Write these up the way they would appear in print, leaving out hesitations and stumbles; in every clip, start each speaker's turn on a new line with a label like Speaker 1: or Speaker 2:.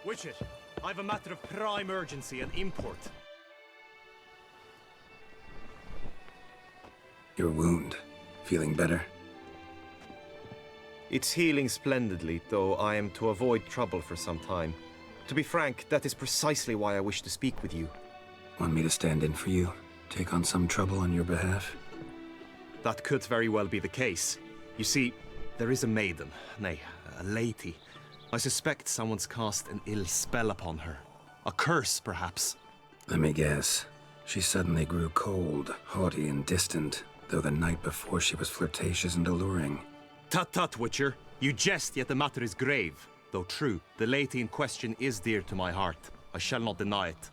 Speaker 1: Witcher, I've a matter of prime urgency and import.
Speaker 2: Your wound. Feeling better?
Speaker 1: It's healing splendidly, though I am to avoid trouble for some time. To be frank, that is precisely why I wish to speak with you.
Speaker 2: Want me to stand in for you? Take on some trouble on your behalf?
Speaker 1: That could very well be the case. You see, there is a maiden, nay, a lady. I suspect someone's cast an ill spell upon her. A curse, perhaps.
Speaker 2: Let me guess. She suddenly grew cold, haughty, and distant, though the night before she was flirtatious and alluring.
Speaker 1: Tut tut, Witcher. You jest, yet the matter is grave. Though true, the lady in question is dear to my heart. I shall not deny it.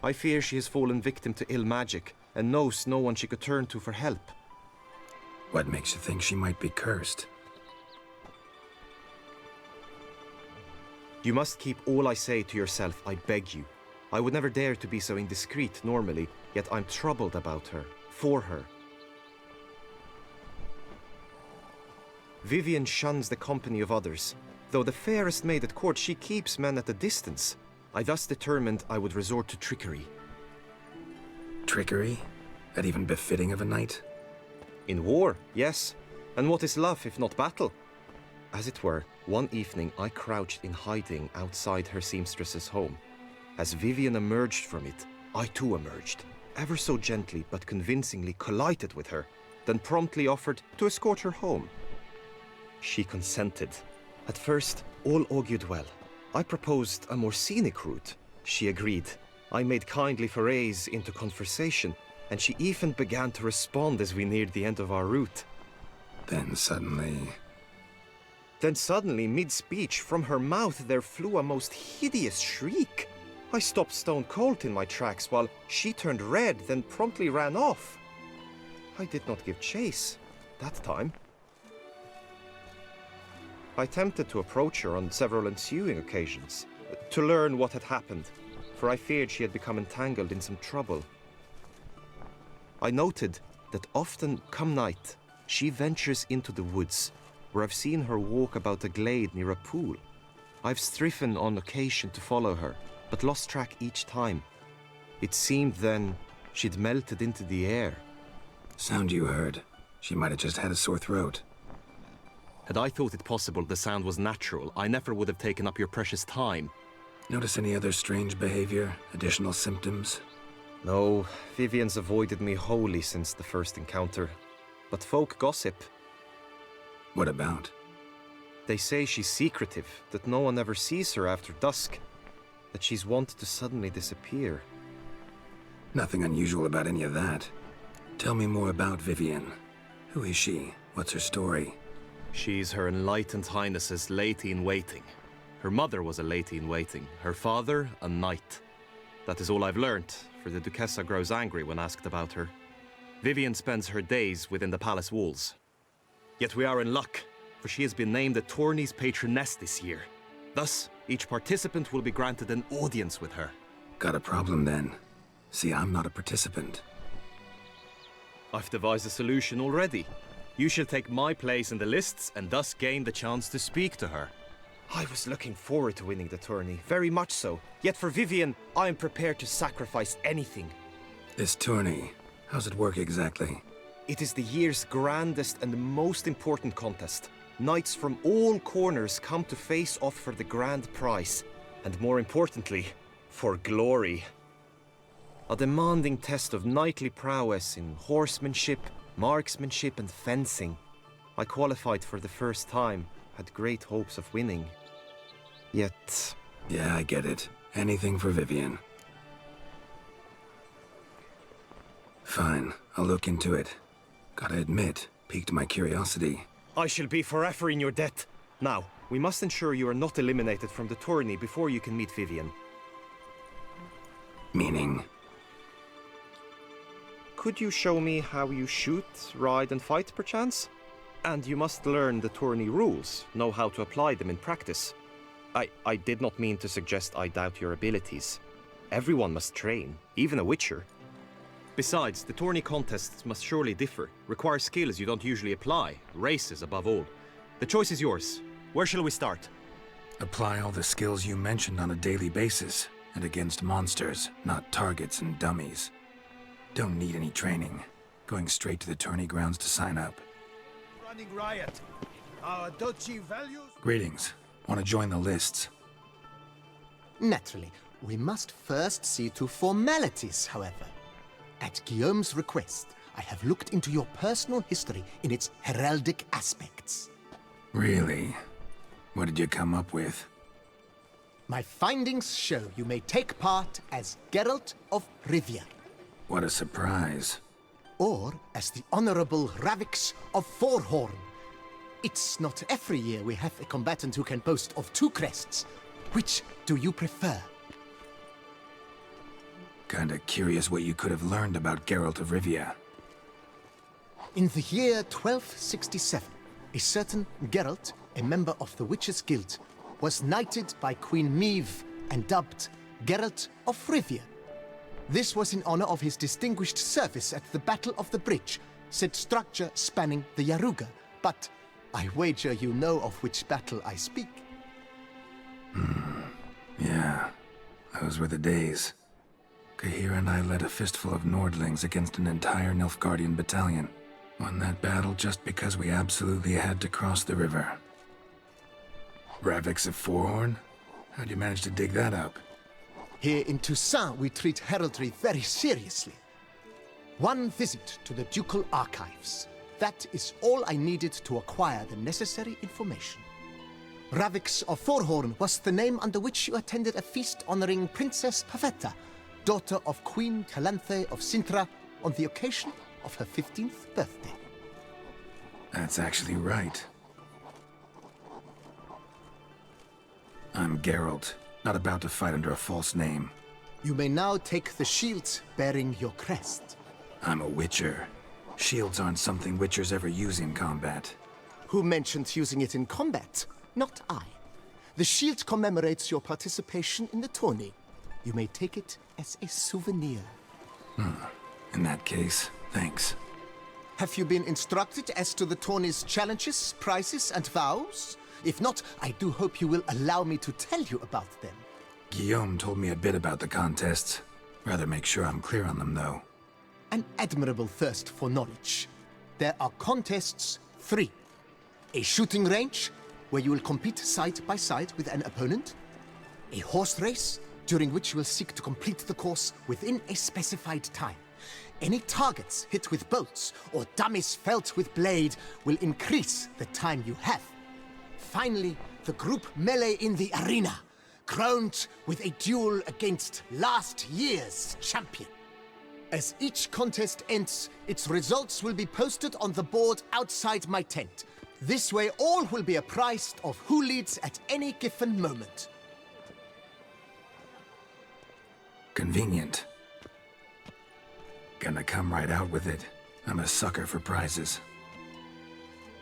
Speaker 1: I fear she has fallen victim to ill magic, and knows no one she could turn to for help.
Speaker 2: What makes you think she might be cursed?
Speaker 1: You must keep all I say to yourself, I beg you. I would never dare to be so indiscreet normally, yet I'm troubled about her, for her. Vivienne shuns the company of others. Though the fairest maid at court, she keeps men at a distance. I thus determined I would resort to trickery.
Speaker 2: Trickery? That even befitting of a knight?
Speaker 1: In war, yes. And what is love if not battle? As it were, one evening I crouched in hiding outside her seamstress's home. As Vivienne emerged from it, I too emerged. Ever so gently but convincingly collided with her, then promptly offered to escort her home. She consented. At first, all augured well. I proposed a more scenic route. She agreed. I made kindly forays into conversation, and she even began to respond as we neared the end of our route.
Speaker 2: Then suddenly,
Speaker 1: mid-speech, from her mouth there flew a most hideous shriek. I stopped stone cold in my tracks while she turned red, then promptly ran off. I did not give chase that time. I attempted to approach her on several ensuing occasions, to learn what had happened, for I feared she had become entangled in some trouble. I noted that often, come night, she ventures into the woods, where I've seen her walk about a glade near a pool. I've striven on occasion to follow her, but lost track each time. It seemed then she'd melted into the air.
Speaker 2: Sound you heard. She might have just had a sore throat.
Speaker 1: Had I thought it possible the sound was natural, I never would have taken up your precious time.
Speaker 2: Notice any other strange behavior? Additional symptoms?
Speaker 1: No, Vivienne's avoided me wholly since the first encounter. But folk gossip.
Speaker 2: What about?
Speaker 1: They say she's secretive, that no one ever sees her after dusk, that she's wont to suddenly disappear.
Speaker 2: Nothing unusual about any of that. Tell me more about Vivienne. Who is she? What's her story?
Speaker 1: She's Her Enlightened Highness's lady-in-waiting. Her mother was a lady-in-waiting, her father a knight. That is all I've learnt, for the Duchessa grows angry when asked about her. Vivienne spends her days within the palace walls. Yet we are in luck, for she has been named the tourney's patroness this year. Thus, each participant will be granted an audience with her.
Speaker 2: Got a problem then. See, I'm not a participant.
Speaker 1: I've devised a solution already. You shall take my place in the lists and thus gain the chance to speak to her. I was looking forward to winning the tourney, very much so. Yet for Vivienne, I am prepared to sacrifice anything.
Speaker 2: This tourney, how's it work exactly?
Speaker 1: It is the year's grandest and most important contest. Knights from all corners come to face off for the grand prize. And more importantly, for glory. A demanding test of knightly prowess in horsemanship, marksmanship and fencing. I qualified for the first time, had great hopes of winning. Yet...
Speaker 2: Yeah, I get it. Anything for Vivienne. Fine, I'll look into it. Gotta admit, piqued my curiosity.
Speaker 1: I shall be forever in your debt. Now, we must ensure you are not eliminated from the tourney before you can meet Vivienne.
Speaker 2: Meaning?
Speaker 1: Could you show me how you shoot, ride and fight, perchance? And you must learn the tourney rules, know how to apply them in practice. I did not mean to suggest I doubt your abilities. Everyone must train, even a witcher. Besides, the tourney contests must surely differ, require skills you don't usually apply, races above all. The choice is yours. Where shall we start?
Speaker 2: Apply all the skills you mentioned on a daily basis, and against monsters, not targets and dummies. Don't need any training. Going straight to the tourney grounds to sign up.
Speaker 3: Running riot. Our duchy values...
Speaker 2: Greetings. Want to join the lists?
Speaker 4: Naturally. We must first see to formalities, however. At Guillaume's request, I have looked into your personal history in its heraldic aspects.
Speaker 2: Really? What did you come up with?
Speaker 4: My findings show you may take part as Geralt of Rivia.
Speaker 2: What a surprise.
Speaker 4: Or as the Honorable Ravix of Forhorn. It's not every year we have a combatant who can boast of 2 crests. Which do you prefer?
Speaker 2: Kinda curious what you could have learned about Geralt of Rivia.
Speaker 4: In the year 1267, a certain Geralt, a member of the Witches' Guild, was knighted by Queen Meve and dubbed Geralt of Rivia. This was in honor of his distinguished service at the Battle of the Bridge, said structure spanning the Yaruga, but I wager you know of which battle I speak.
Speaker 2: Yeah, those were the days. Kaer and I led a fistful of Nordlings against an entire Nilfgaardian battalion. Won that battle just because we absolutely had to cross the river. Ravix of Forhorn? How'd you manage to dig that up?
Speaker 4: Here in Toussaint, we treat heraldry very seriously. One visit to the Ducal Archives. That is all I needed to acquire the necessary information. Ravix of Forhorn was the name under which you attended a feast honoring Princess Pavetta, daughter of Queen Calanthe of Sintra, on the occasion of her 15th birthday.
Speaker 2: That's actually right. I'm Geralt, not about to fight under a false name.
Speaker 4: You may now take the shield bearing your crest.
Speaker 2: I'm a Witcher. Shields aren't something Witchers ever use in combat.
Speaker 4: Who mentioned using it in combat? Not I. The shield commemorates your participation in the tourney. You may take it as a souvenir.
Speaker 2: In that case, thanks.
Speaker 4: Have you been instructed as to the tourney's challenges, prizes, and vows? If not, I do hope you will allow me to tell you about them.
Speaker 2: Guillaume told me a bit about the contests. Rather make sure I'm clear on them, though.
Speaker 4: An admirable thirst for knowledge. There are contests 3. A shooting range, where you will compete side by side with an opponent. A horse race, during which you will seek to complete the course within a specified time. Any targets hit with bolts or dummies felt with blade will increase the time you have. Finally, the group melee in the arena, crowned with a duel against last year's champion. As each contest ends, its results will be posted on the board outside my tent. This way all will be apprised of who leads at any given moment.
Speaker 2: Convenient. Gonna come right out with it. I'm a sucker for prizes.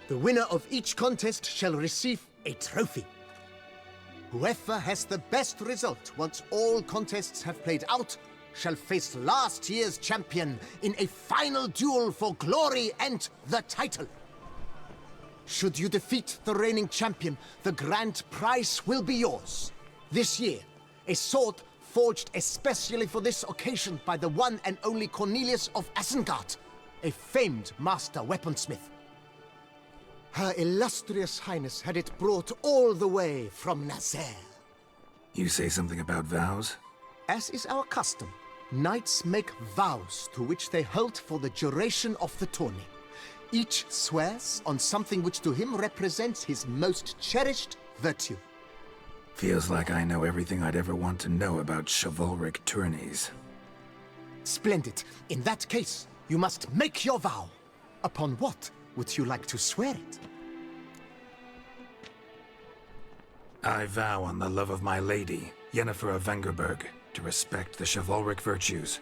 Speaker 4: The winner of each contest shall receive a trophy. Whoever has the best result once all contests have played out shall face last year's champion in a final duel for glory and the title. Should you defeat the reigning champion, the grand prize will be yours. This year, a sword forged especially for this occasion by the one and only Cornelius of Isengard, a famed master weaponsmith. Her illustrious highness had it brought all the way from Nazaire.
Speaker 2: You say something about vows?
Speaker 4: As is our custom, knights make vows to which they hold for the duration of the tourney. Each swears on something which to him represents his most cherished virtue.
Speaker 2: Feels like I know everything I'd ever want to know about chivalric tourneys.
Speaker 4: Splendid. In that case, you must make your vow. Upon what would you like to swear it?
Speaker 2: I vow on the love of my lady, Yennefer of Vengerberg, to respect the chivalric virtues.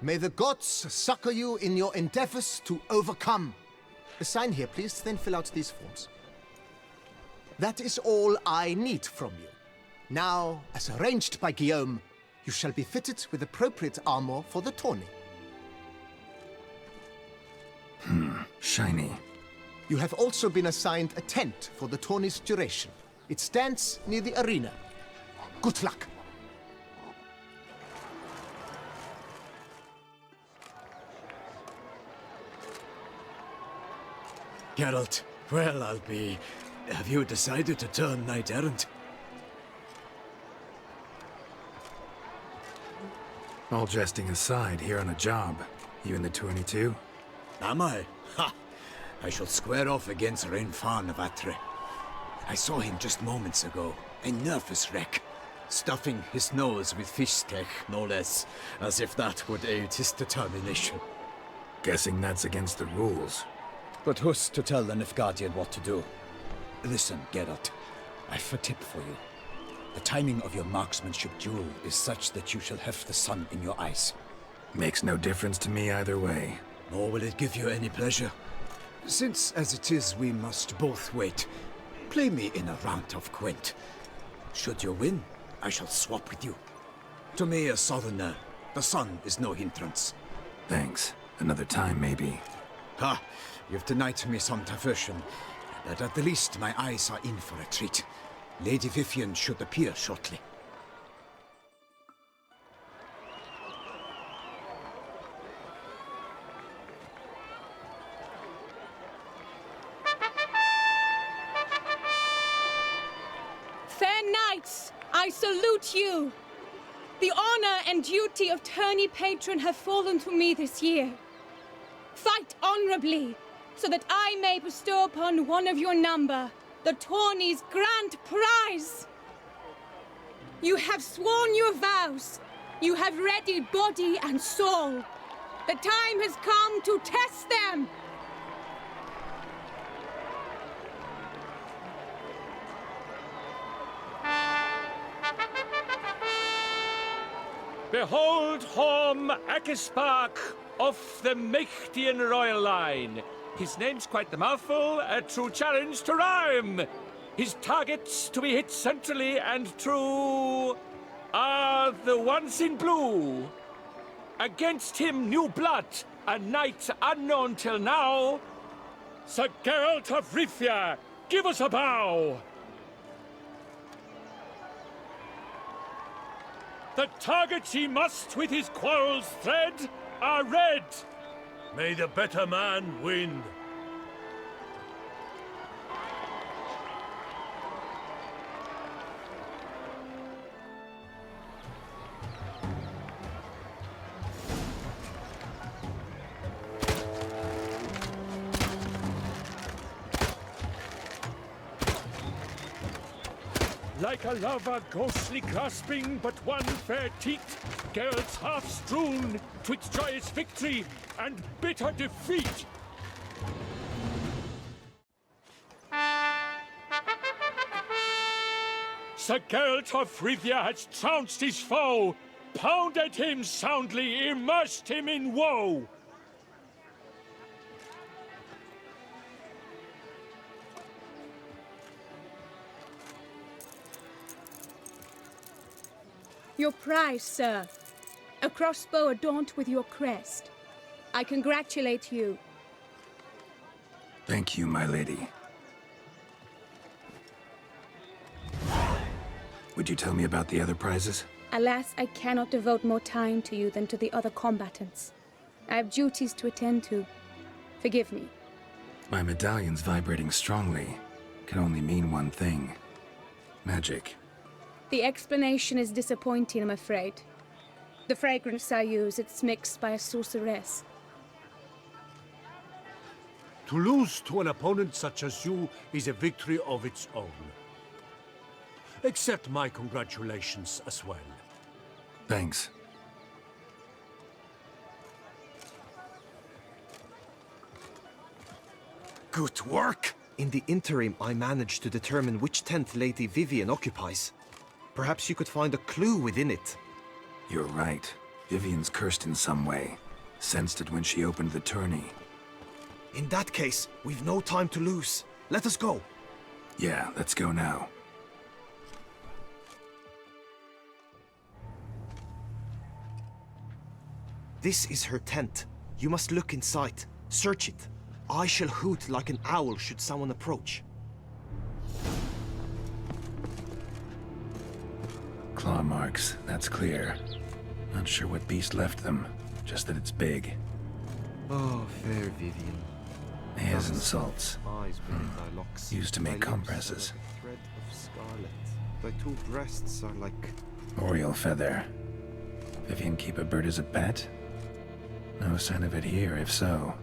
Speaker 4: May the gods succor you in your endeavors to overcome. Sign here, please, then fill out these forms. That is all I need from you. Now, as arranged by Guillaume, you shall be fitted with appropriate armor for the tourney.
Speaker 2: Shiny.
Speaker 4: You have also been assigned a tent for the tourney's duration. It stands near the arena. Good luck.
Speaker 5: Geralt, well, I'll be... Have you decided to turn knight-errant?
Speaker 2: All jesting aside, here on a job. You in the tourney too?
Speaker 5: Am I? Ha! I shall square off against Rainfan of Atre. I saw him just moments ago. A nervous wreck. Stuffing his nose with fish steak, no less. As if that would aid his determination.
Speaker 2: Guessing that's against the rules.
Speaker 5: But who's to tell the Nilfgaardian what to do? Listen, Geralt. I've a tip for you. The timing of your marksmanship duel is such that you shall have the sun in your eyes.
Speaker 2: Makes no difference to me either way.
Speaker 5: Nor will it give you any pleasure. Since, as it is, we must both wait, play me in a round of GWENT. Should you win, I shall swap with you. To me, a southerner, the sun is no hindrance.
Speaker 2: Thanks. Another time, maybe.
Speaker 5: Ha! You've denied me some diversion, but at the least my eyes are in for a treat. Lady Vivian should appear shortly.
Speaker 6: Fair knights, I salute you. The honor and duty of tourney patron have fallen to me this year. Fight honorably, so that I may bestow upon one of your number the tourney's grand prize. You have sworn your vows. You have readied body and soul. The time has come to test them.
Speaker 7: Behold Horm Akispark of the Mechtian royal line. His name's quite the mouthful, a true challenge to rhyme. His targets to be hit centrally and true are the ones in blue. Against him new blood, a knight unknown till now. Sir Geralt of Rivia, give us a bow. The targets he must with his quarrels thread are red. May the better man win. Like a lover ghostly grasping but one fair teat, Geralt's half strewn twixt joyous victory and bitter defeat. Sir Geralt of Rivia has trounced his foe, pounded him soundly, immersed him in woe.
Speaker 6: Your prize, sir. A crossbow adorned with your crest. I congratulate you.
Speaker 2: Thank you, my lady. Would you tell me about the other prizes?
Speaker 6: Alas, I cannot devote more time to you than to the other combatants. I have duties to attend to. Forgive me.
Speaker 2: My medallion's vibrating strongly. Can only mean one thing. Magic.
Speaker 6: The explanation is disappointing, I'm afraid. The fragrance I use, it's mixed by a sorceress.
Speaker 8: To lose to an opponent such as you is a victory of its own. Accept my congratulations as well.
Speaker 2: Thanks.
Speaker 1: Good work! In the interim, I managed to determine which tent Lady Vivian occupies. Perhaps you could find a clue within it.
Speaker 2: You're right. Vivian's cursed in some way. Sensed it when she opened the tourney.
Speaker 1: In that case, we've no time to lose. Let us go.
Speaker 2: Yeah, let's go now.
Speaker 1: This is her tent. You must look inside. Search it. I shall hoot like an owl should someone approach.
Speaker 2: Claw marks, that's clear. Not sure what beast left them, just that it's big.
Speaker 1: Oh, fair Vivian.
Speaker 2: His insults.
Speaker 1: Eyes beneath thy locks.
Speaker 2: Used to
Speaker 1: Thy
Speaker 2: make
Speaker 1: lips are
Speaker 2: compresses.
Speaker 1: like a thread of scarlet. Thy two breasts are like...
Speaker 2: Oriole feather. Vivian keep a bird as a pet? No sign of it here, if so.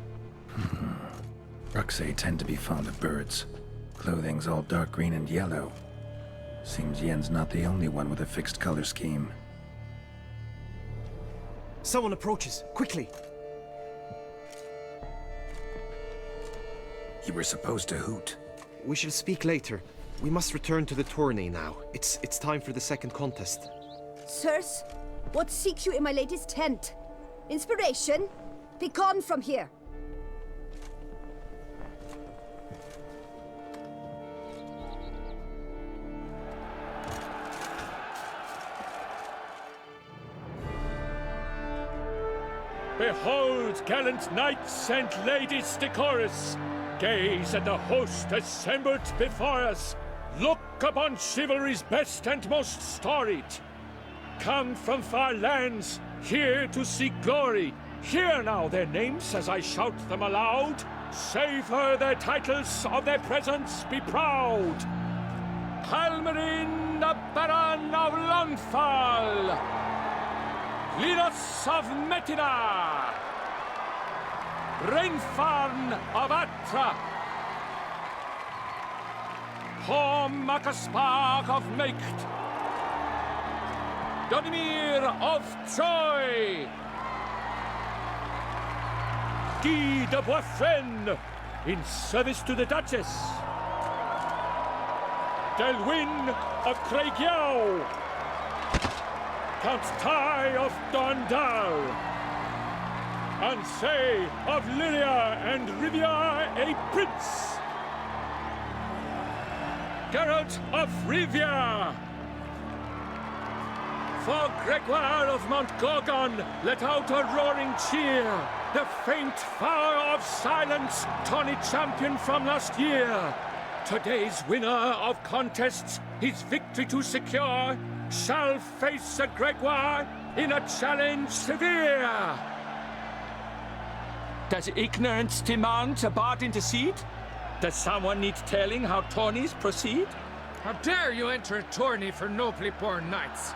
Speaker 2: Ruxay tend to be fond of birds. Clothing's all dark green and yellow. Seems Yen's not the only one with a fixed color scheme.
Speaker 1: Someone approaches, quickly!
Speaker 2: You were supposed to hoot.
Speaker 1: We shall speak later. We must return to the tourney now. It's time for the second contest.
Speaker 9: Sirs, what seeks you in my lady's tent? Inspiration? Be gone from here!
Speaker 7: Behold, gallant knights and ladies decorous! Gaze at the host assembled before us! Look upon chivalry's best and most storied! Come from far lands, here to seek glory! Hear now their names as I shout them aloud! Savor their titles, of their presence be proud! Halmarin, the Baron of Lonfall! Linus of Metina! Rainfarn of Atra! Hom Akaspag of Meikt! Donimir of Troy! Guy de Boisfren, in service to the Duchess! Delwyn of Craigiau! Count Tai of Dondal! Ansay of Lyria and Rivia a prince! Geralt of Rivia! For Gregoire of Mount Gorgon, let out a roaring cheer! The faint fire of silence, tawny champion from last year! Today's winner of contests, his victory to secure, shall face a Gregoire in a challenge severe! Does ignorance demand a bard intercede? Does someone need telling how tourneys proceed?
Speaker 10: How dare you enter a tourney for nobly born knights?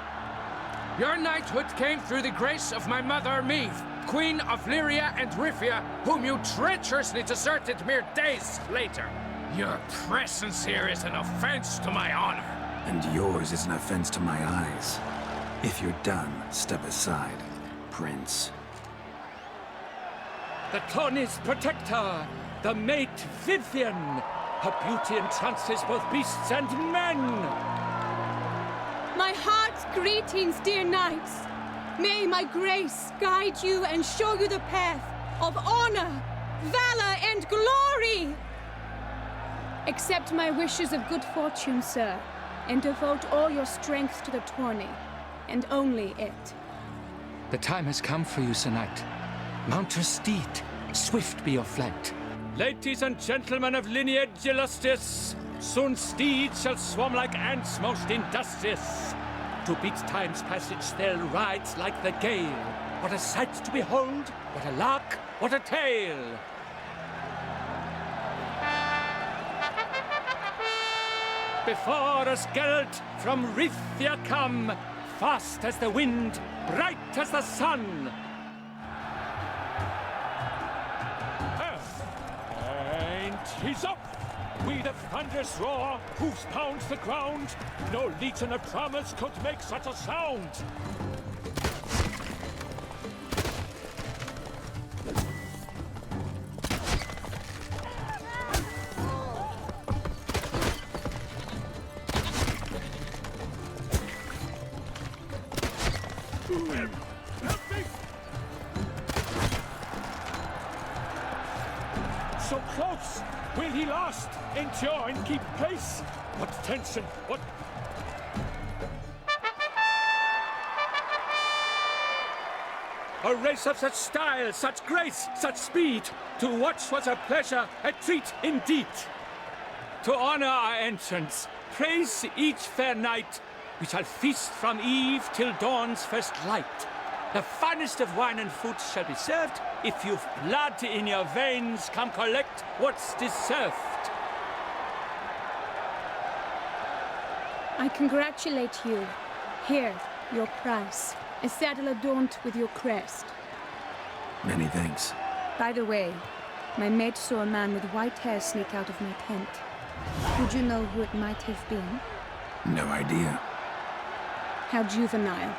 Speaker 10: Your knighthood came through the grace of my mother Meve, Queen of Lyria and Rivia, whom you treacherously deserted mere days later. Your presence here is an offense to my honor.
Speaker 2: And yours is an offense to my eyes. If you're done, step aside, Prince.
Speaker 7: The tourney's protector, the mate Vivian. Her beauty entrances both beasts and men.
Speaker 6: My heart's greetings, dear knights. May my grace guide you and show you the path of honor, valor, and glory. Accept my wishes of good fortune, sir, and devote all your strength to the tourney, and only it.
Speaker 11: The time has come for you, Sir Knight. Mount your steed. Swift be your flight.
Speaker 7: Ladies and gentlemen of lineage illustrious, soon steeds shall swarm like ants most industrious. To beat time's passage they'll ride like the gale. What a sight to behold, what a lark, what a tale! Before us Geralt from Rithia come, fast as the wind, bright as the sun. And he's up! We the thunderous roar, hoofs pound the ground. No legion of drummers could make such a sound. So close! Will he last? Endure and keep pace? What tension, what... A race of such style, such grace, such speed. To watch was a pleasure, a treat indeed. To honor our entrance, praise each fair knight. We shall feast from eve till dawn's first light. The finest of wine and food shall be served. If you've blood in your veins, come collect what's deserved.
Speaker 6: I congratulate you. Here, your prize. A saddle adorned with your crest.
Speaker 2: Many thanks.
Speaker 6: By the way, my mate saw a man with white hair sneak out of my tent. Would you know who it might have been?
Speaker 2: No idea.
Speaker 6: How juvenile.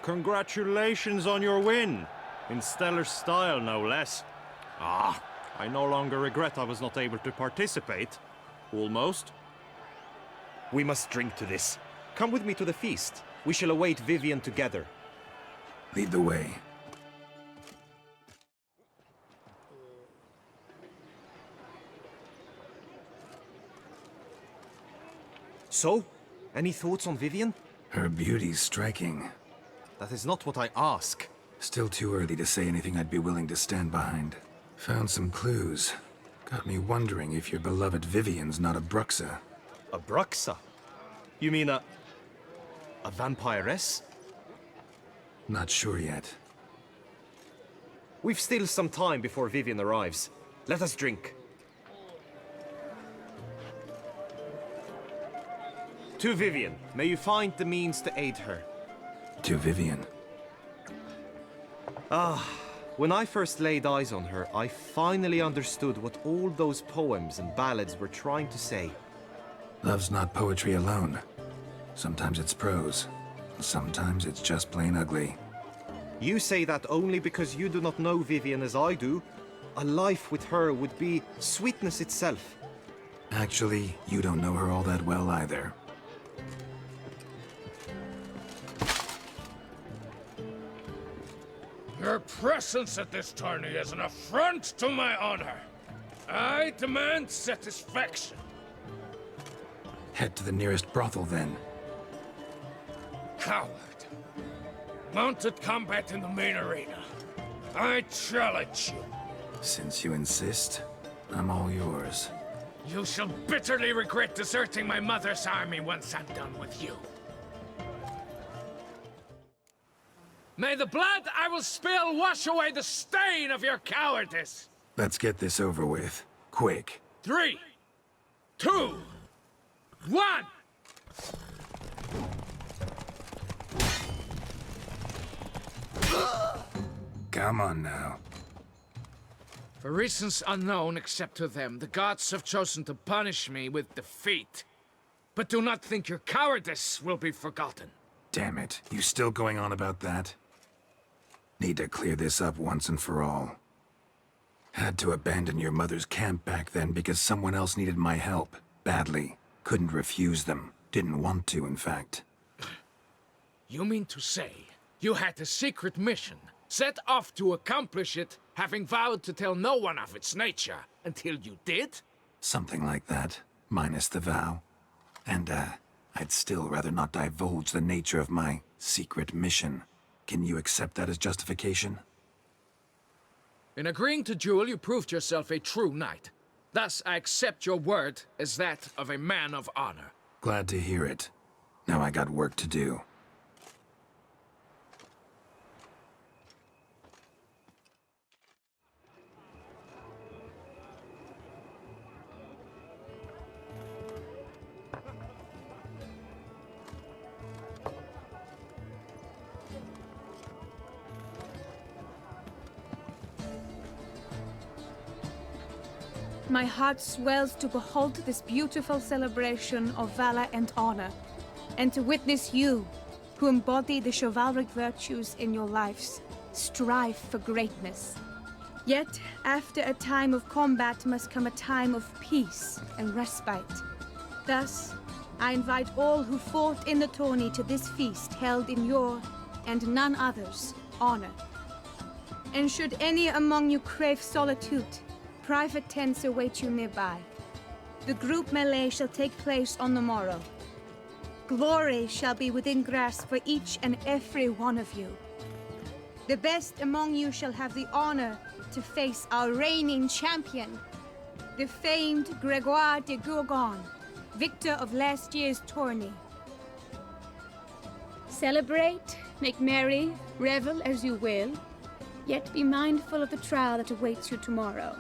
Speaker 12: Congratulations on your win. In stellar style, no less. Ah, I no longer regret I was not able to participate. Almost.
Speaker 1: We must drink to this. Come with me to the feast. We shall await Vivian together.
Speaker 2: Lead the way.
Speaker 1: So, any thoughts on Vivian?
Speaker 2: Her beauty's striking.
Speaker 1: That is not what I ask.
Speaker 2: Still too early to say anything I'd be willing to stand behind. Found some clues. Got me wondering if your beloved Vivian's not a Bruxa.
Speaker 1: A Bruxa? You mean a vampiress?
Speaker 2: Not sure yet.
Speaker 1: We've still some time before Vivian arrives. Let us drink. To Vivian, may you find the means to aid her.
Speaker 2: To Vivian.
Speaker 1: When I first laid eyes on her, I finally understood what all those poems and ballads were trying to say.
Speaker 2: Love's not poetry alone. Sometimes it's prose. Sometimes it's just plain ugly.
Speaker 1: You say that only because you do not know Vivian as I do. A life with her would be sweetness itself.
Speaker 2: Actually, you don't know her all that well either.
Speaker 10: Your presence at this tourney is an affront to my honor. I demand satisfaction.
Speaker 2: Head to the nearest brothel, then.
Speaker 10: Coward. Mounted combat in the main arena. I challenge you.
Speaker 2: Since you insist, I'm all yours.
Speaker 10: You shall bitterly regret deserting my mother's army once I'm done with you. May the blood I will spill wash away the stain of your cowardice!
Speaker 2: Let's get this over with. Quick.
Speaker 10: 3, 2, 1!
Speaker 2: Come on now.
Speaker 10: For reasons unknown except to them, the gods have chosen to punish me with defeat. But do not think your cowardice will be forgotten.
Speaker 2: Damn it, you still going on about that? Need to clear this up once and for all. Had to abandon your mother's camp back then because someone else needed my help. Badly. Couldn't refuse them. Didn't want to, in fact.
Speaker 10: You mean to say you had a secret mission, set off to accomplish it, having vowed to tell no one of its nature, until you did?
Speaker 2: Something like that, minus the vow. And, I'd still rather not divulge the nature of my secret mission. Can you accept that as justification?
Speaker 10: In agreeing to duel, you proved yourself a true knight. Thus, I accept your word as that of a man of honor.
Speaker 2: Glad to hear it. Now I got work to do.
Speaker 6: My heart swells to behold this beautiful celebration of valor and honor, and to witness you, who embody the chivalric virtues in your lives, strive for greatness. Yet, after a time of combat must come a time of peace and respite. Thus, I invite all who fought in the tourney to this feast held in your, and none other's, honor. And should any among you crave solitude, private tents await you nearby. The group melee shall take place on the morrow. Glory shall be within grasp for each and every one of you. The best among you shall have the honor to face our reigning champion, the famed Gregoire de Gourgon, victor of last year's tourney. Celebrate, make merry, revel as you will, yet be mindful of the trial that awaits you tomorrow.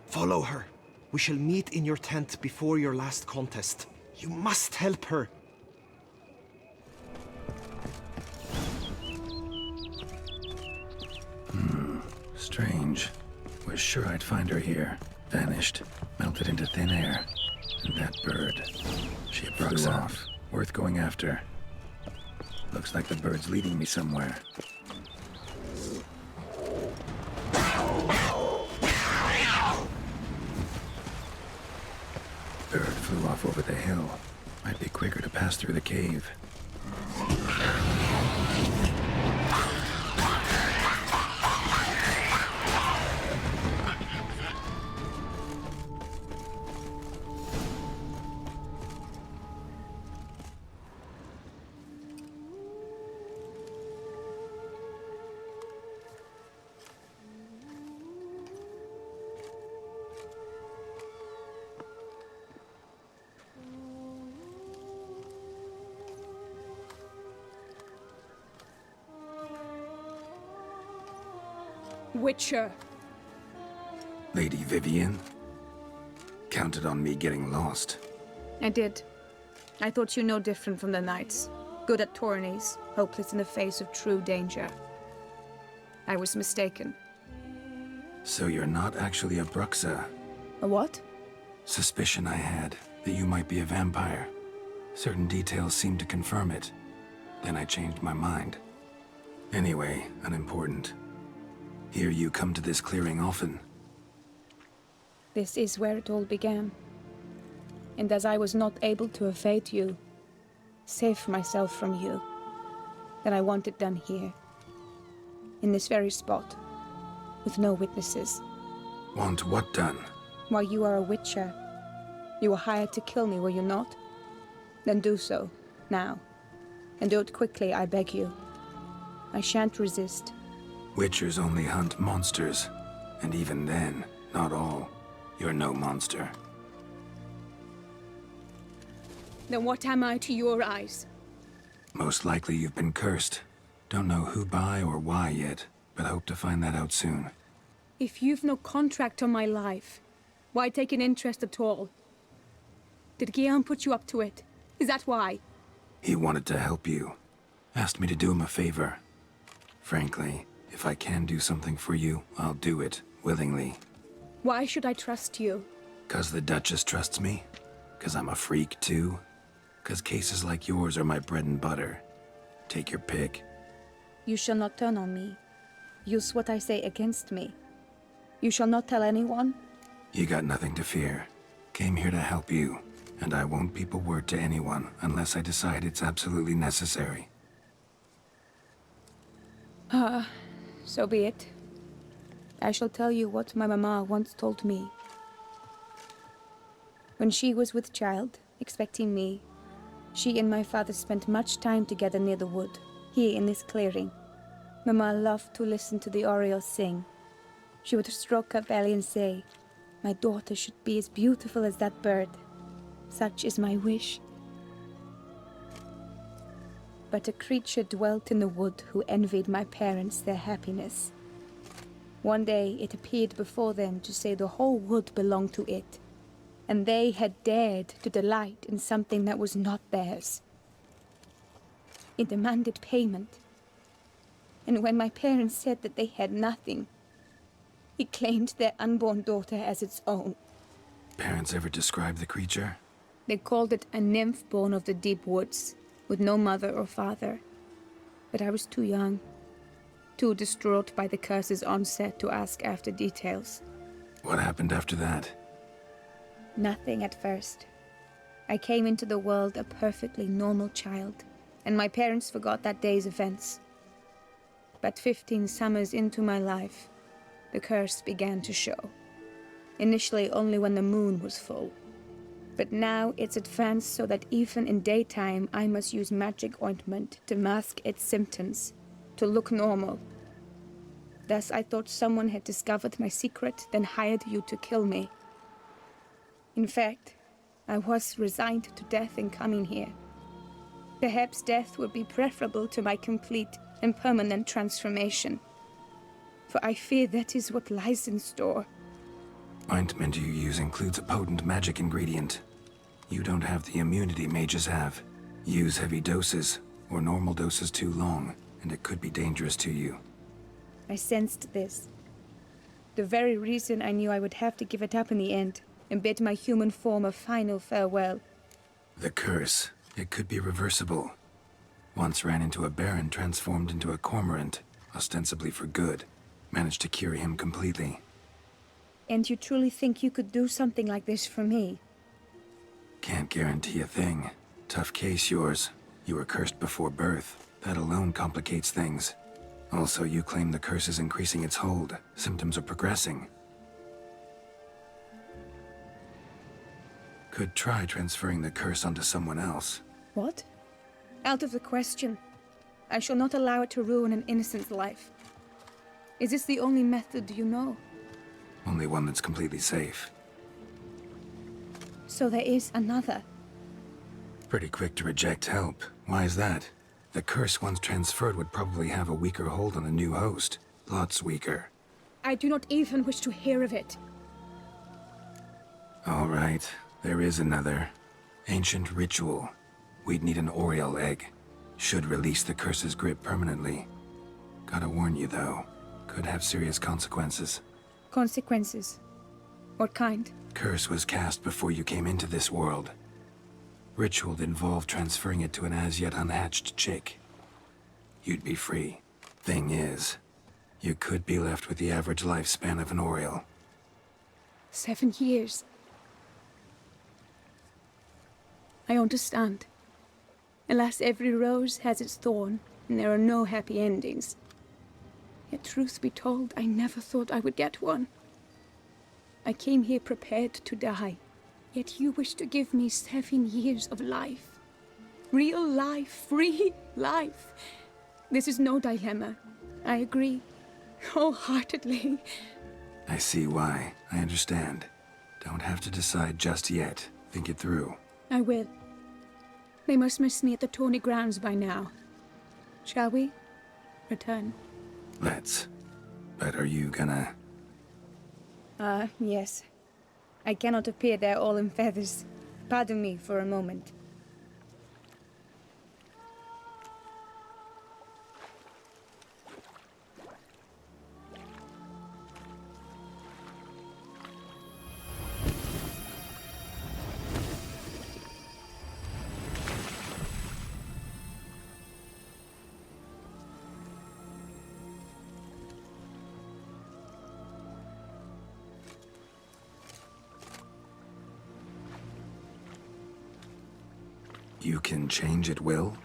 Speaker 1: Follow her. We shall meet in your tent before your last contest. You must help her.
Speaker 2: Strange. Was sure I'd find her here. Vanished. Melted into thin air. And that bird. She flew off. Worth going after. Looks like the bird's leading me somewhere. Bird flew off over the hill. Might be quicker to pass through the cave.
Speaker 6: Witcher.
Speaker 2: Lady Vivienne? Counted on me getting lost.
Speaker 6: I did. I thought you no different from the knights. Good at tourneys, hopeless in the face of true danger. I was mistaken.
Speaker 2: So you're not actually a Bruxa?
Speaker 6: A what?
Speaker 2: Suspicion I had, that you might be a vampire. Certain details seemed to confirm it. Then I changed my mind. Anyway, unimportant. Hear you come to this clearing often.
Speaker 6: This is where it all began. And as I was not able to evade you, save myself from you, then I want it done here. In this very spot. With no witnesses.
Speaker 2: Want what done?
Speaker 6: Why, you are a witcher. You were hired to kill me, were you not? Then do so, now. And do it quickly, I beg you. I shan't resist.
Speaker 2: Witchers only hunt monsters. And even then, not all. You're no monster.
Speaker 6: Then what am I to your eyes?
Speaker 2: Most likely you've been cursed. Don't know who by or why yet, but hope to find that out soon.
Speaker 6: If you've no contract on my life, why take an interest at all? Did Guillaume put you up to it? Is that why?
Speaker 2: He wanted to help you. Asked me to do him a favor. Frankly, if I can do something for you, I'll do it, willingly.
Speaker 6: Why should I trust you?
Speaker 2: 'Cause the Duchess trusts me? 'Cause I'm a freak, too? 'Cause cases like yours are my bread and butter? Take your pick.
Speaker 6: You shall not turn on me. Use what I say against me. You shall not tell anyone?
Speaker 2: You got nothing to fear. Came here to help you, and I won't peep a word to anyone unless I decide it's absolutely necessary.
Speaker 6: So be it. I shall tell you what my mama once told me. When she was with child, expecting me, she and my father spent much time together near the wood, here in this clearing. Mama loved to listen to the orioles sing. She would stroke her belly and say, "My daughter should be as beautiful as that bird. Such is my wish." But a creature dwelt in the wood who envied my parents their happiness. One day it appeared before them to say the whole wood belonged to it, and they had dared to delight in something that was not theirs. It demanded payment, and when my parents said that they had nothing, it claimed their unborn daughter as its own.
Speaker 2: Parents ever describe the creature?
Speaker 6: They called it a nymph born of the deep woods, with no mother or father. But I was too young, too distraught by the curse's onset to ask after details.
Speaker 2: What happened after that?
Speaker 6: Nothing at first. I came into the world a perfectly normal child, and my parents forgot that day's events. But 15 summers into my life, the curse began to show. Initially only when the moon was full. But now it's advanced so that even in daytime I must use magic ointment to mask its symptoms, to look normal. Thus I thought someone had discovered my secret, then hired you to kill me. In fact, I was resigned to death in coming here. Perhaps death would be preferable to my complete and permanent transformation. For I fear that is what lies in store.
Speaker 2: Ointment you use includes a potent magic ingredient. You don't have the immunity mages have. Use heavy doses, or normal doses too long, and it could be dangerous to you.
Speaker 6: I sensed this. The very reason I knew I would have to give it up in the end, and bid my human form a final farewell.
Speaker 2: The curse. It could be reversible. Once ran into a baron transformed into a cormorant, ostensibly for good. Managed to cure him completely.
Speaker 6: And you truly think you could do something like this for me?
Speaker 2: Can't guarantee a thing. Tough case, yours. You were cursed before birth. That alone complicates things. Also, you claim the curse is increasing its hold. Symptoms are progressing. Could try transferring the curse onto someone else.
Speaker 6: What? Out of the question. I shall not allow it to ruin an innocent's life. Is this the only method you know?
Speaker 2: Only one that's completely safe.
Speaker 6: So there is another.
Speaker 2: Pretty quick to reject help. Why is that? The curse once transferred would probably have a weaker hold on the new host. Lots weaker.
Speaker 6: I do not even wish to hear of it.
Speaker 2: All right. There is another. Ancient ritual. We'd need an Oriole egg. Should release the curse's grip permanently. Gotta warn you, though. Could have serious consequences.
Speaker 6: Consequences? What kind?
Speaker 2: Curse was cast before you came into this world. Ritual involved transferring it to an as-yet unhatched chick. You'd be free. Thing is, you could be left with the average lifespan of an Oriole.
Speaker 6: 7 years. I understand. Alas, every rose has its thorn, and there are no happy endings. Yet truth be told, I never thought I would get one. I came here prepared to die, yet you wish to give me 7 years of life. Real life, free life. This is no dilemma. I agree, wholeheartedly.
Speaker 2: I see why. I understand. Don't have to decide just yet. Think it through.
Speaker 6: I will. They must miss me at the tourney grounds by now. Shall we? Return.
Speaker 2: Let's. But are you gonna...
Speaker 6: Yes. I cannot appear there all in feathers. Pardon me for a moment.
Speaker 2: You can change at will?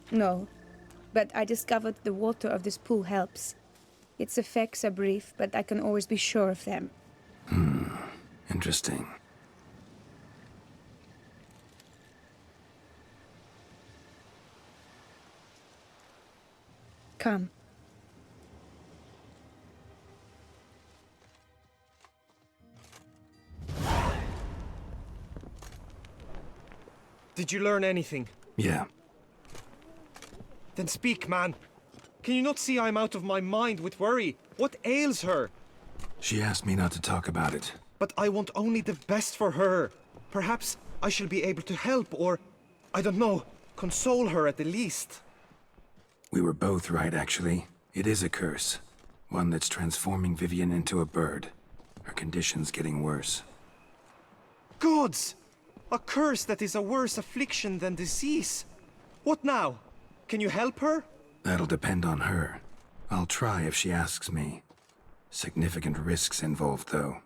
Speaker 6: No, but I discovered the water of this pool helps. Its effects are brief, but I can always be sure of them.
Speaker 2: Interesting.
Speaker 6: Come.
Speaker 1: Did you learn anything?
Speaker 2: Yeah.
Speaker 1: Then speak, man. Can you not see I'm out of my mind with worry? What ails her?
Speaker 2: She asked me not to talk about it.
Speaker 1: But I want only the best for her. Perhaps I shall be able to help or, I don't know, console her at the least.
Speaker 2: We were both right, actually. It is a curse. One that's transforming Vivian into a bird. Her condition's getting worse.
Speaker 1: Gods! A curse that is a worse affliction than disease. What now? Can you help her?
Speaker 2: That'll depend on her. I'll try if she asks me. Significant risks involved, though.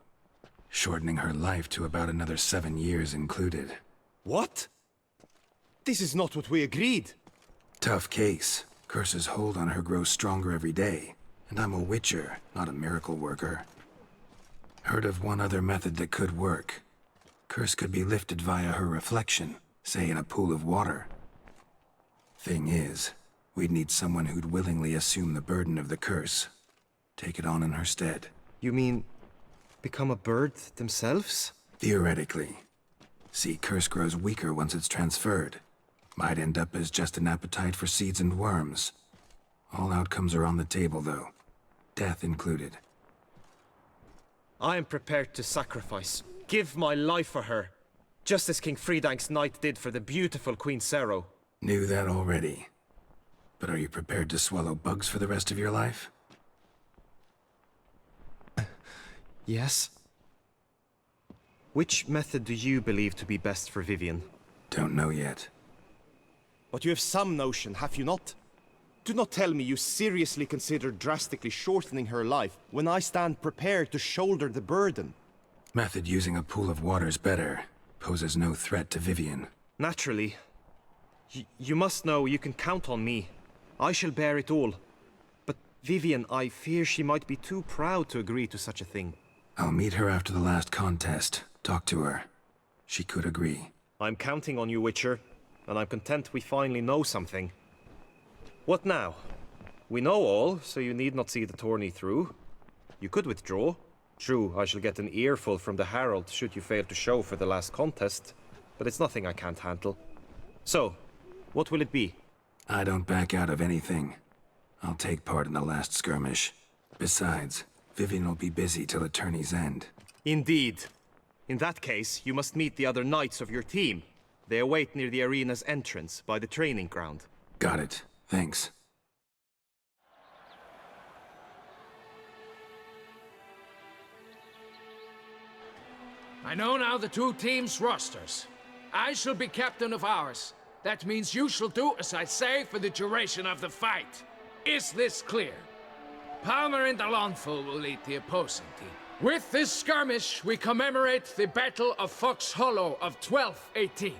Speaker 2: shortening her life to about another 7 years included.
Speaker 1: What? This is not what we agreed.
Speaker 2: Tough case. Curse's hold on her grows stronger every day, and I'm a witcher, not a miracle worker. Heard of one other method that could work. Curse could be lifted via her reflection, say in a pool of water. Thing is, we'd need someone who'd willingly assume the burden of the curse. Take it on in her stead.
Speaker 1: You mean become a bird themselves?
Speaker 2: Theoretically. See, curse grows weaker once it's transferred. Might end up as just an appetite for seeds and worms. All outcomes are on the table, though. Death included.
Speaker 1: I am prepared to sacrifice, give my life for her, just as King Fridank's knight did for the beautiful Queen Sero.
Speaker 2: Knew that already. But are you prepared to swallow bugs for the rest of your life?
Speaker 1: Yes. Which method do you believe to be best for Vivienne?
Speaker 2: Don't know yet.
Speaker 1: But you have some notion, have you not? Do not tell me you seriously consider drastically shortening her life when I stand prepared to shoulder the burden.
Speaker 2: Method using a pool of water's better. Poses no threat to Vivienne.
Speaker 1: Naturally. You must know you can count on me. I shall bear it all. But Vivienne, I fear she might be too proud to agree to such a thing.
Speaker 2: I'll meet her after the last contest. Talk to her. She could agree.
Speaker 1: I'm counting on you, Witcher, and I'm content we finally know something. What now? We know all, so you need not see the tourney through. You could withdraw. True, I shall get an earful from the Herald should you fail to show for the last contest, but it's nothing I can't handle. So, what will it be?
Speaker 2: I don't back out of anything. I'll take part in the last skirmish. Besides, Vivienne will be busy till the tourney's end.
Speaker 1: Indeed. In that case, you must meet the other knights of your team. They await near the arena's entrance, by the training ground.
Speaker 2: Got it. Thanks.
Speaker 10: I know now the two teams' rosters. I shall be captain of ours. That means you shall do as I say for the duration of the fight. Is this clear? Palmer and Alonful will lead the opposing team. With this skirmish, we commemorate the Battle of Fox Hollow of 1218,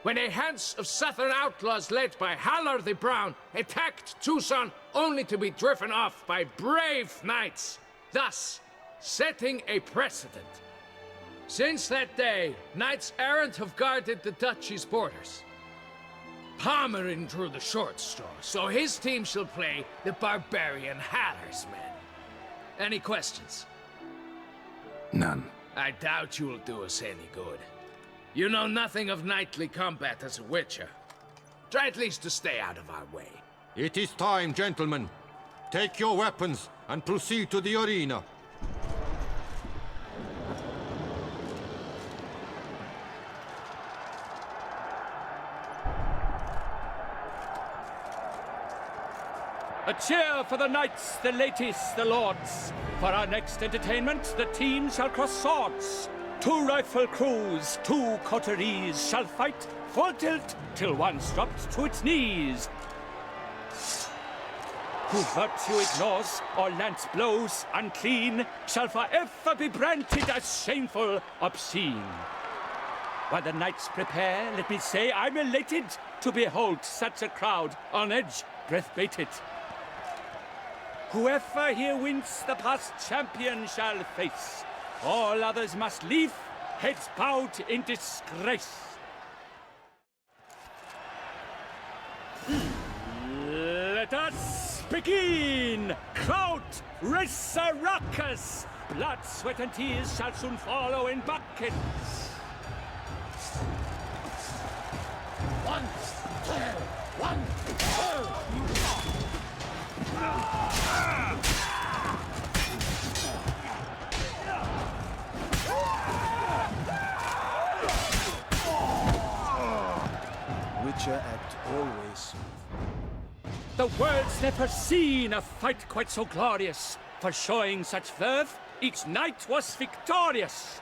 Speaker 10: when a hands of southern outlaws led by Halar the Brown attacked Tucson only to be driven off by brave knights, thus setting a precedent. Since that day, knights errant have guarded the duchy's borders. Palmerin drew the short straw, so his team shall play the barbarian Halar's men. Any questions?
Speaker 2: None.
Speaker 10: I doubt you'll do us any good. You know nothing of knightly combat as a witcher. Try at least to stay out of our way.
Speaker 13: It is time, gentlemen. Take your weapons and proceed to the arena.
Speaker 7: A cheer for the knights, the ladies, the lords. For our next entertainment, the team shall cross swords. 2 rifle crews, 2 coteries shall fight full tilt till one's dropped to its knees. Who virtue ignores or lance blows unclean shall forever be branded as shameful, obscene. While the knights prepare, let me say I'm elated to behold such a crowd on edge, breath baited. Whoever here wins the past champion shall face. All others must leave, heads bowed in disgrace. Let us begin! Crowd, raise a ruckus! Blood, sweat, and tears shall soon follow in buckets.
Speaker 3: 1, 2, 1, 2! Witcher act always.
Speaker 7: The world's never seen a fight quite so glorious. For showing such verve, each knight was victorious.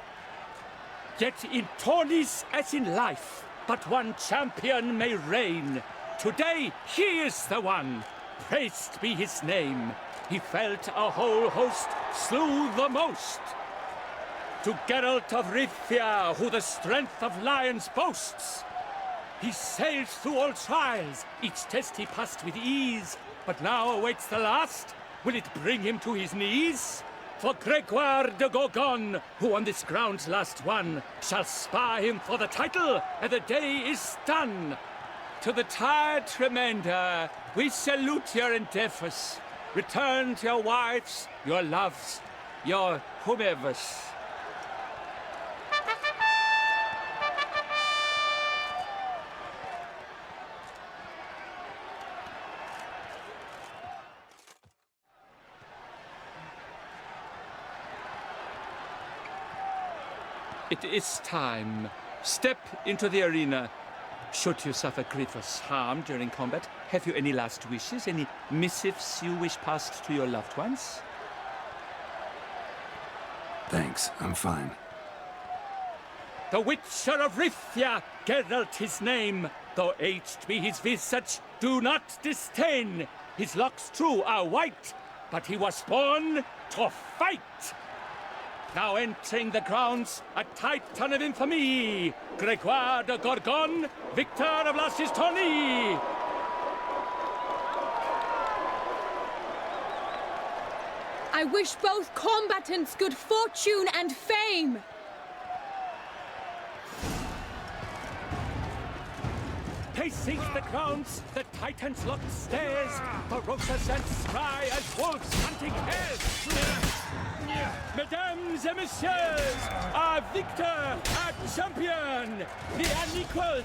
Speaker 7: Yet in tourneys as in life, but one champion may reign. Today, he is the one. Praised be his name. He felt a whole host, slew the most. to Geralt of Rivia, who the strength of lions boasts. He sailed through all trials, each test he passed with ease, but now awaits the last. Will it bring him to his knees? For Gregoire de Gorgon, who on this ground's last won, shall spar him for the title, and the day is done. To the tired remainder, we salute your endeavors. Return to your wives, your loves, your whomevers. It is time. Step into the arena. Should you suffer grievous harm during combat, have you any last wishes, any missives you wish passed to your loved ones?
Speaker 2: Thanks, I'm fine.
Speaker 7: The Witcher of Rivia, Geralt his name. Though aged be his visage, do not disdain. His locks true are white, but he was born to fight. Now entering the grounds, a titan of infamy, Gregoire de Gorgon, victor of Las's tourney.
Speaker 6: I wish both combatants good fortune and fame.
Speaker 7: Pacing the grounds, the titans locked stairs, ferocious and spry as wolves hunting hares. Mesdames et messieurs, our victor, our champion, the unequaled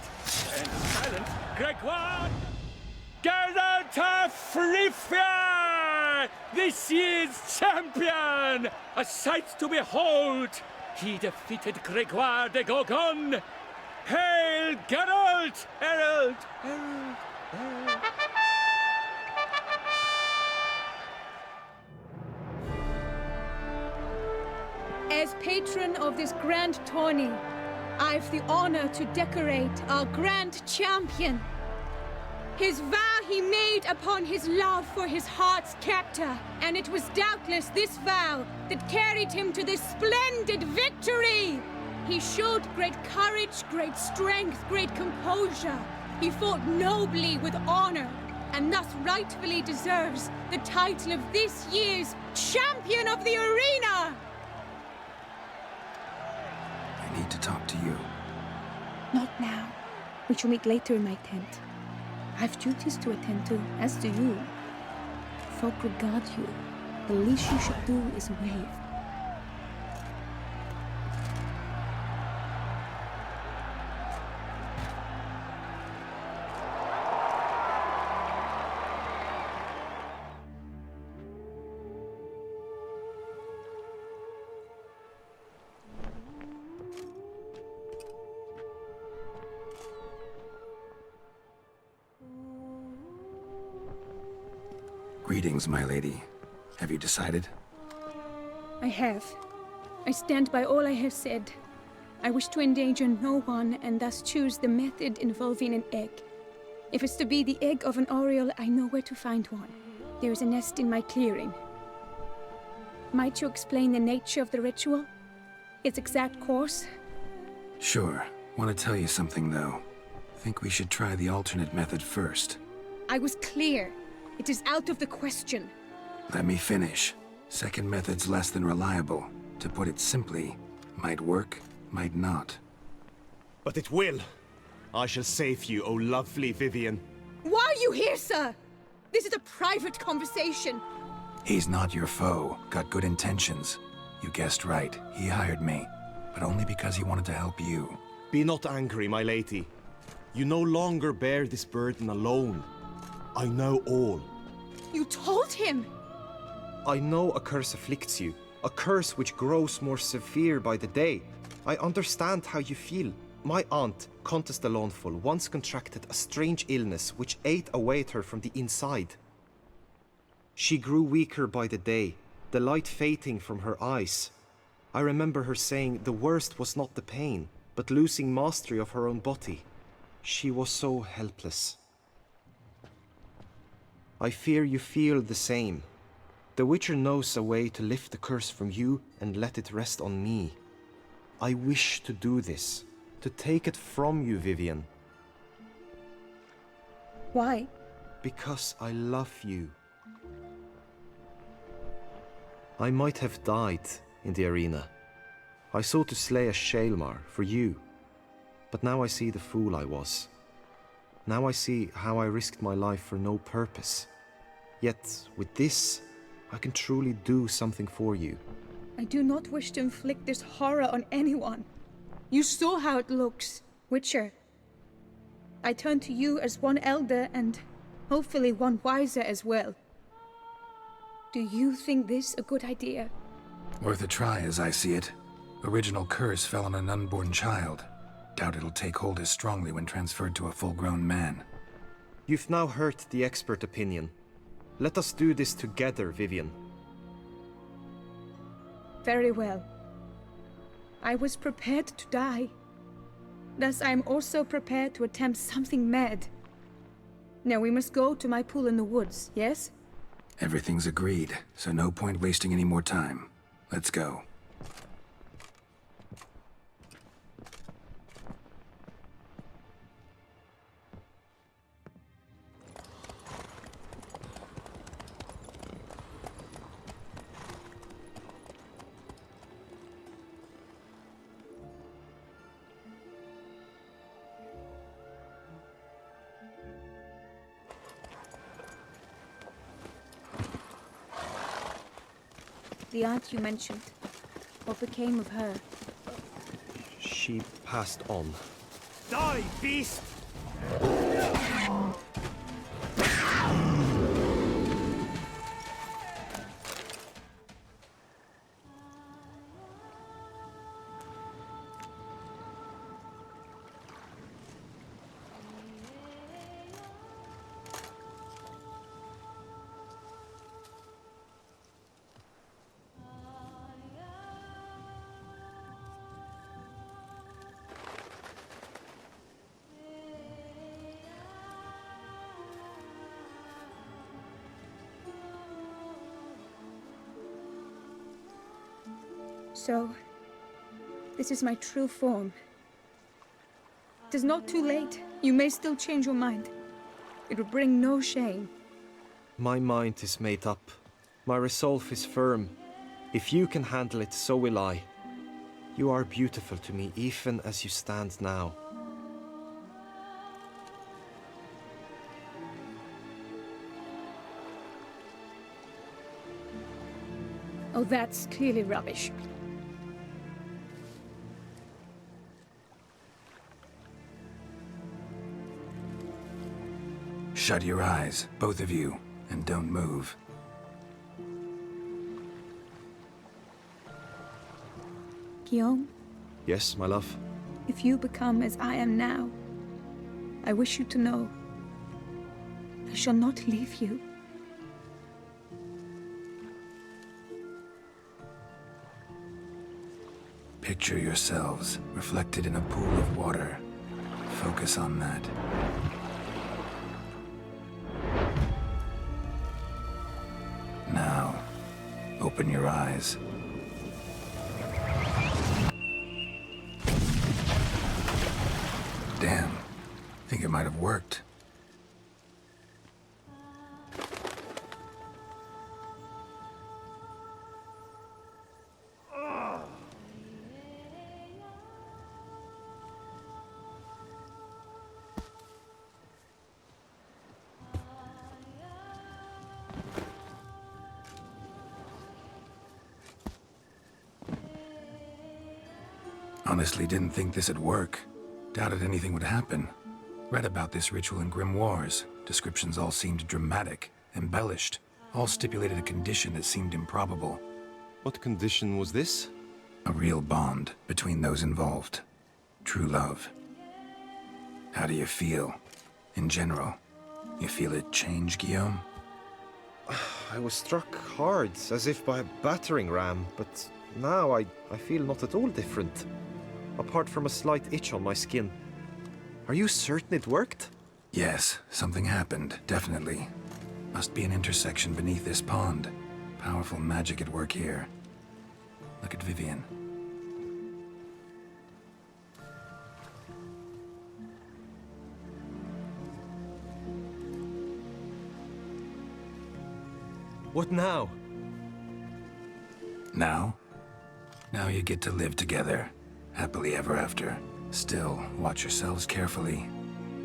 Speaker 7: and silent Gregoire Geralt of Rivia, this year's champion, a sight to behold. He defeated Gregoire de Gorgon. Hail Geralt! Herald! Herald! Herald!
Speaker 6: As patron of this grand tourney, I've the honor to decorate our grand champion. His vow he made upon his love for his heart's captor, and it was doubtless this vow that carried him to this splendid victory. He showed great courage, great strength, great composure. He fought nobly with honor, and thus rightfully deserves the title of this year's Champion of the Arena!
Speaker 2: I need to talk to you.
Speaker 6: Not now. We shall meet later in my tent. I've duties to attend to, as do you. Folk regard you. The least you should do is wave.
Speaker 2: Greetings, my lady. Have you decided?
Speaker 6: I have. I stand by all I have said. I wish to endanger no one, and thus choose the method involving an egg. If it's to be the egg of an oriole, I know where to find one. There is a nest in my clearing. Might you explain the nature of the ritual? Its exact course?
Speaker 2: Sure. Want to tell you something, though. Think we should try the alternate method first.
Speaker 6: I was clear. It is out of the question.
Speaker 2: Let me finish. Second method's less than reliable. To put it simply, might work, might not.
Speaker 1: But it will. I shall save you, O lovely Vivian.
Speaker 6: Why are you here, sir? This is a private conversation.
Speaker 2: He's not your foe. Got good intentions. You guessed right. He hired me. But only because he wanted to help you.
Speaker 1: Be not angry, my lady. You no longer bear this burden alone. I know all.
Speaker 6: You told him!
Speaker 1: I know a curse afflicts you. A curse which grows more severe by the day. I understand how you feel. My aunt, Countess de Lawnful, once contracted a strange illness which ate away at her from the inside. She grew weaker by the day, the light fading from her eyes. I remember her saying the worst was not the pain, but losing mastery of her own body. She was so helpless. I fear you feel the same. The Witcher knows a way to lift the curse from you and let it rest on me. I wish to do this, to take it from you, Vivian.
Speaker 6: Why?
Speaker 1: Because I love you. I might have died in the arena. I sought to slay a Shaelmar for you. But now I see the fool I was. Now I see how I risked my life for no purpose. Yet, with this, I can truly do something for you.
Speaker 6: I do not wish to inflict this horror on anyone. You saw how it looks, Witcher. I turn to you as one elder and hopefully one wiser as well. Do you think this a good idea?
Speaker 2: Worth a try, as I see it. Original curse fell on an unborn child. Doubt it'll take hold as strongly when transferred to a full-grown man.
Speaker 1: You've now heard the expert opinion. Let us do this together, Vivian.
Speaker 6: Very well. I was prepared to die. Thus I am also prepared to attempt something mad. Now we must go to my pool in the woods, yes?
Speaker 2: Everything's agreed, so no point wasting any more time. Let's go.
Speaker 6: The aunt you mentioned. What became of her?
Speaker 1: She passed on.
Speaker 7: Die, beast!
Speaker 6: So, this is my true form. It is not too late. You may still change your mind. It will bring no shame.
Speaker 1: My mind is made up. My resolve is firm. If you can handle it, so will I. You are beautiful to me, even as you stand now.
Speaker 6: Oh, that's clearly rubbish.
Speaker 2: Shut your eyes, both of you, and don't move.
Speaker 6: Guillaume,
Speaker 1: Yes, my love?
Speaker 6: if you become as I am now, I wish you to know I shall not leave you.
Speaker 2: Picture yourselves reflected in a pool of water. Focus on that. Now, open your eyes. Damn. Think it might have worked. Honestly, didn't think this'd work. Doubted anything would happen. Read about this ritual in grimoires. Descriptions all seemed dramatic, embellished. All stipulated a condition that seemed improbable.
Speaker 1: What condition was this?
Speaker 2: A real bond between those involved. True love. How do you feel? In general, you feel it change, Guillaume?
Speaker 1: I was struck hard, as if by a battering ram, but now I feel not at all different. Apart from a slight itch on my skin. Are you certain it worked?
Speaker 2: Yes, something happened, definitely. Must be an intersection beneath this pond. Powerful magic at work here. Look at Vivian.
Speaker 1: What now?
Speaker 2: Now? Now you get to live together, happily ever after. Still, watch yourselves carefully.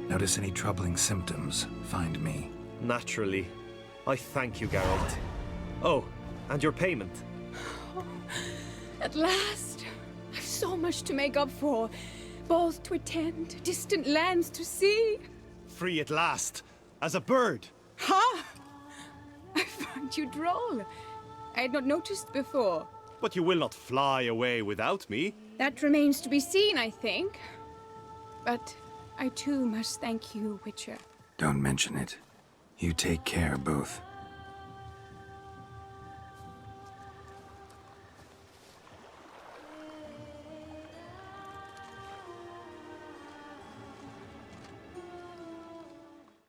Speaker 2: Notice any troubling symptoms, find me.
Speaker 1: Naturally. I thank you, Geralt. Oh, and your payment.
Speaker 6: At last! I've so much to make up for. Balls to attend, distant lands to see.
Speaker 12: Free at last, as a bird.
Speaker 6: Ha! I find you droll. I had not noticed before.
Speaker 12: But you will not fly away without me.
Speaker 6: That remains to be seen, I think. But I too must thank you, Witcher.
Speaker 2: Don't mention it. You take care, both.